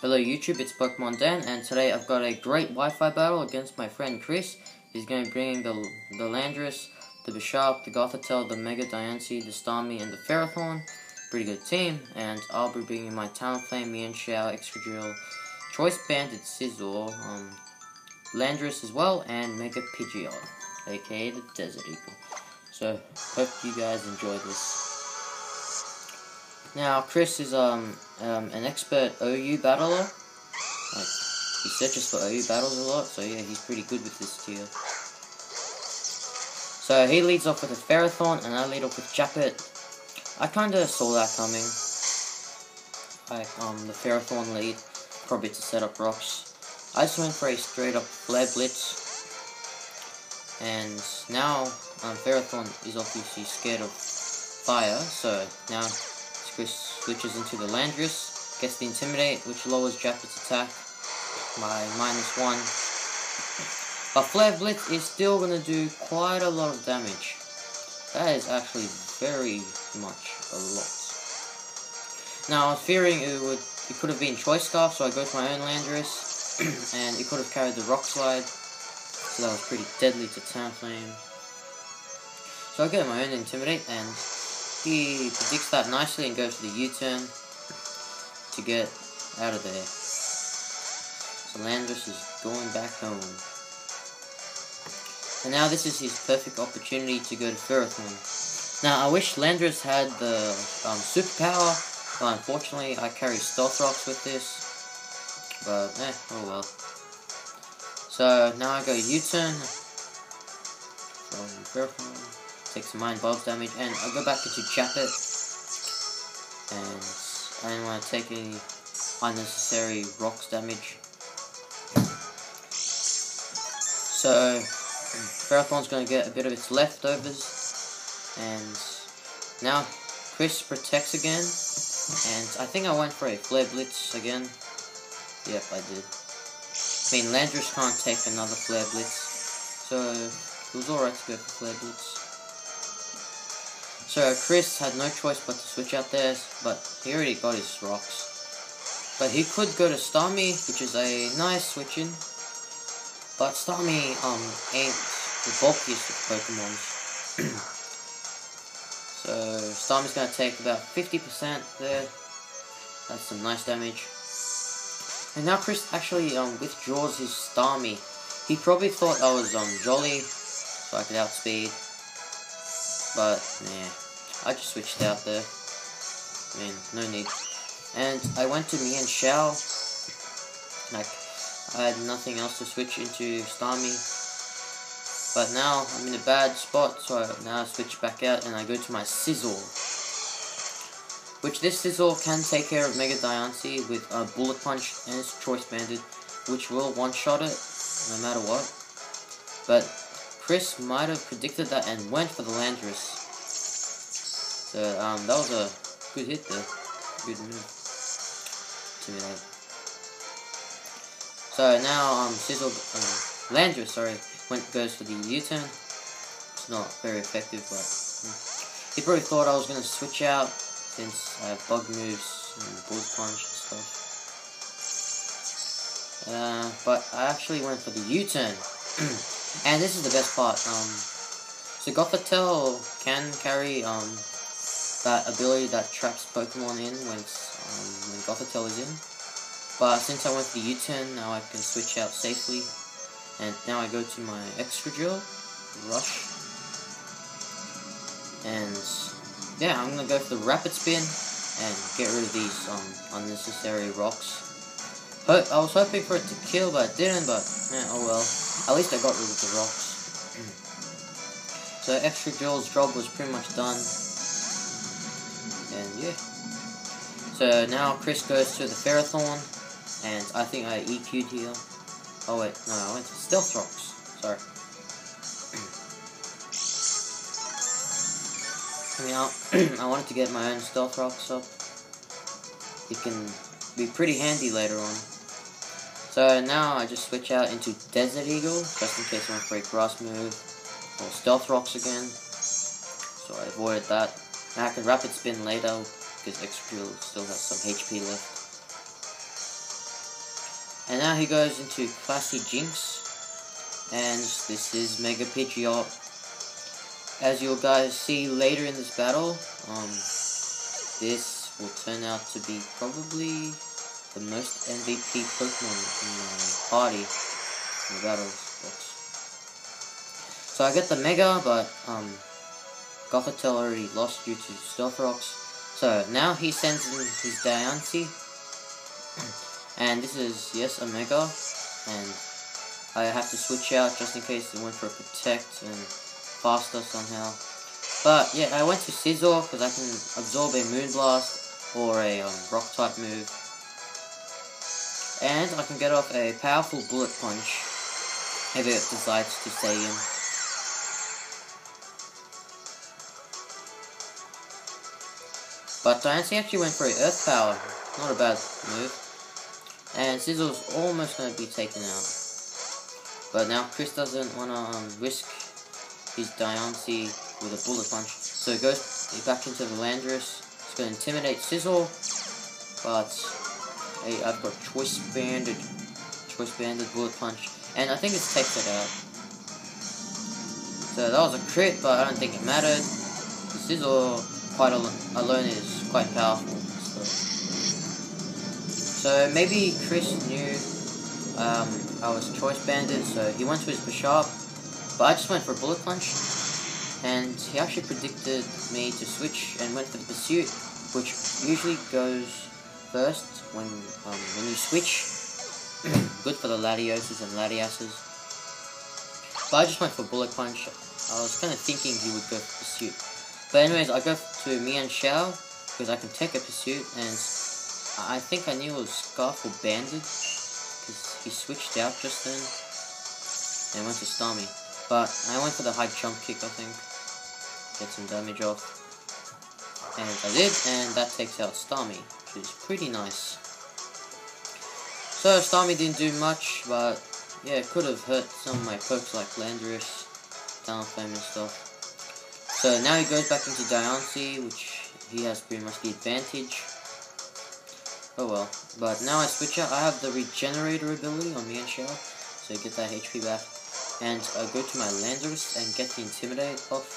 Hello YouTube, it's PokemonDan, and today I've got a great Wi-Fi battle against my friend Chris. He's going to be bringing the Landorus, the Bishop, the Gothitelle, the Mega Diancie, the Starmie, and the Ferrothorn. Pretty good team. And I'll be bringing my Talonflame, Mienshao, Excadrill, Choice Banded Scizor, Landorus as well, and Mega Pidgeot, aka the Desert Eagle. So, hope you guys enjoy this. Now, Chris is an expert OU battler. Like, he searches for OU battles a lot, so yeah, he's pretty good with this tier. So he leads off with a Ferrothorn, and I lead off with Japet. I kinda saw that coming. Like, the Ferrothorn lead, probably to set up rocks. I just went for a straight up Flare Blitz. And now, Ferrothorn is obviously scared of fire, so now Chris switches into the Landorus, gets the Intimidate, which lowers Japet's attack by -1. But Flare Blitz is still going to do quite a lot of damage. That is actually very much a lot. Now, I was fearing it could have been Choice Scarf, so I go for my own Landorus, and it could have carried the Rock Slide, so that was pretty deadly to Talonflame. So I get my own Intimidate, and he predicts that nicely and goes for the U-turn to get out of there. So Landorus is going back home. And now this is his perfect opportunity to go to Ferrothorn. Now I wish Landorus had the superpower, but unfortunately I carry Stealth Rocks with this. But oh well. So now I go U-turn from Ferrothorn. Take some Mind Bulbs damage, and I'll go back into Japet, and I don't want to take any unnecessary rocks damage. So Ferrothorn's going to get a bit of its leftovers, and now Chris protects again, and I think I went for a Flare Blitz again. Yep, I did. I mean, Landorus can't take another Flare Blitz, so it was alright to go for Flare Blitz. So Chris had no choice but to switch out there, but he already got his rocks. But he could go to Starmie, which is a nice switch in. But Starmie ain't the bulkiest of Pokemons. So Starmie's gonna take about 50% there. That's some nice damage. And now Chris actually withdraws his Starmie. He probably thought I was Jolly, so I could outspeed. But nah. I just switched out there. I mean, no need. And I went to Mienshao. Like, I had nothing else to switch into Starmie. But now I'm in a bad spot, so now I switch back out and I go to my Scizor. Which this Scizor can take care of Mega Diancie with a Bullet Punch and its Choice Banded, which will one-shot it no matter what. But Chris might have predicted that and went for the Landorus. So, that was a good hit there. Good move. Intimidate. So now, Landorus, goes for the U-turn. It's not very effective, but he probably thought I was going to switch out since I have bug moves and Bullet Punch and stuff. But I actually went for the U-turn. And this is the best part. So Gothitelle can carry, that ability that traps Pokemon in when Gothitelle is in. But since I went for the U-turn, now I can switch out safely. And now I go to my Excadrill, Rush. And yeah, I'm gonna go for the Rapid Spin and get rid of these unnecessary rocks. I was hoping for it to kill, but it didn't, but oh well. At least I got rid of the rocks. So Excadrill's job was pretty much done. And yeah. So now Chris goes to the Ferrothorn, and I think I EQ'd here. Oh wait, no, I went to Stealth Rocks. Sorry. I wanted to get my own Stealth Rocks up. It can be pretty handy later on. So now I just switch out into Desert Eagle, just in case I want to break Grass move, or Stealth Rocks again. So I avoided that. Now I can Rapid Spin later, because Excadrill still has some HP left. And now he goes into Classy Jinx. And this is Mega Pidgeot. As you guys see later in this battle, this will turn out to be probably the most MVP Pokemon in my party in the battles box. So I get the Mega, but Gothitelle already lost due to Stealth Rocks. So now he sends in his Diancie, and this is, yes, a Mega, and I have to switch out just in case it went for a Protect and faster somehow. But yeah, I went to Scizor because I can absorb a Moonblast or a Rock type move. And I can get off a powerful Bullet Punch if it decides to stay in. But Diancie actually went for a Earth Power, not a bad move. And Scizor's almost going to be taken out. But now Chris doesn't want to risk his Diancie with a Bullet Punch. So he goes back into the Landorus. It's going to intimidate Scizor. But hey, I've got Choice Banded Bullet Punch. And I think it takes it out. So that was a crit, but I don't think it mattered. Scizor quite alone is quite powerful. So maybe Chris knew I was Choice Banded, so he went to his Bishop, but I just went for a Bullet Punch, and he actually predicted me to switch and went for the Pursuit, which usually goes first when you switch. Good for the Latioses and Latiases. But I just went for Bullet Punch. I was kind of thinking he would go for Pursuit. But anyways, I go to Mian Xiao, because I can take a Pursuit, and I think I knew it was Scarf or Banded, because he switched out just then, and went to Starmie. But I went for the high jump kick, I think, get some damage off. And I did, and that takes out Starmie, which is pretty nice. So Starmie didn't do much, but yeah, it could have hurt some of my pokes like Landorus, Talonflame and stuff. So now he goes back into Diancie, which he has pretty much the advantage. Oh well. But now I switch out. I have the Regenerator ability on Mian Xiao, so I get that HP back. And I go to my Landorus and get the Intimidate off.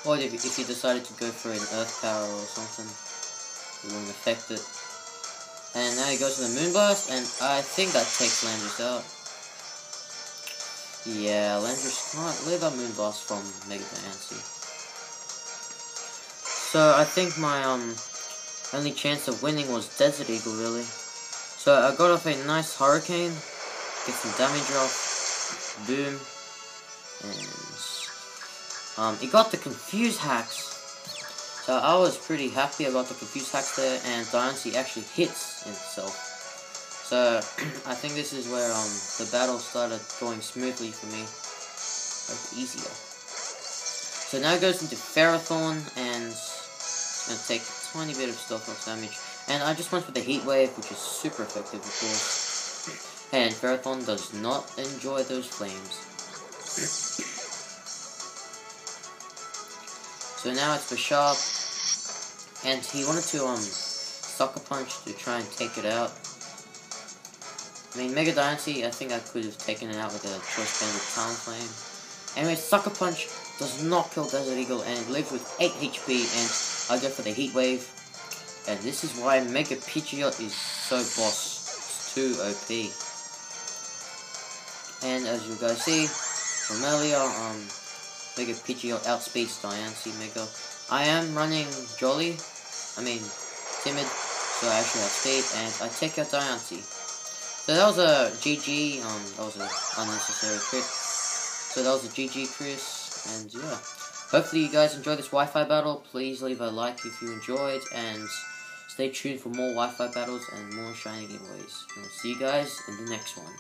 Or if he decided to go for an Earth Power or something, it wouldn't affect it. And now he goes to the Moonblast, and I think that takes Landorus out. Yeah, Landorus can't live a Moonblast from Mega Diancie. So I think my only chance of winning was Desert Eagle, really. So I got off a nice Hurricane, get some damage off, boom, and it got the Confuse Hacks. So I was pretty happy I got the Confuse Hacks there, and Diancie actually hits itself. So I think this is where the battle started going smoothly for me, like easier. So now it goes into Ferrothorn, and it's gonna take a tiny bit of Stealth Rock damage. And I just went for the Heat Wave, which is super effective, of course. And Ferrothorn does not enjoy those flames. So now it's for Sharp, and he wanted to Sucker Punch to try and take it out. I mean, Mega Diancie, I think I could have taken it out with a Choice Banded Talonflame. Anyway, Sucker Punch does not kill Desert Eagle, and it lives with 8 HP, and I go for the Heat Wave. And this is why Mega Pidgeot is so boss. It's too OP. And as you guys see from earlier, Mega Pidgeot outspeeds Diancie Mega. I am running Timid, so I actually outspeed, and I take out Diancie. So that was a GG, that was an unnecessary crit. So that was a GG, Chris, and yeah. Hopefully you guys enjoyed this Wi-Fi battle. Please leave a like if you enjoyed, and stay tuned for more Wi-Fi battles and more shiny giveaways. And I'll see you guys in the next one.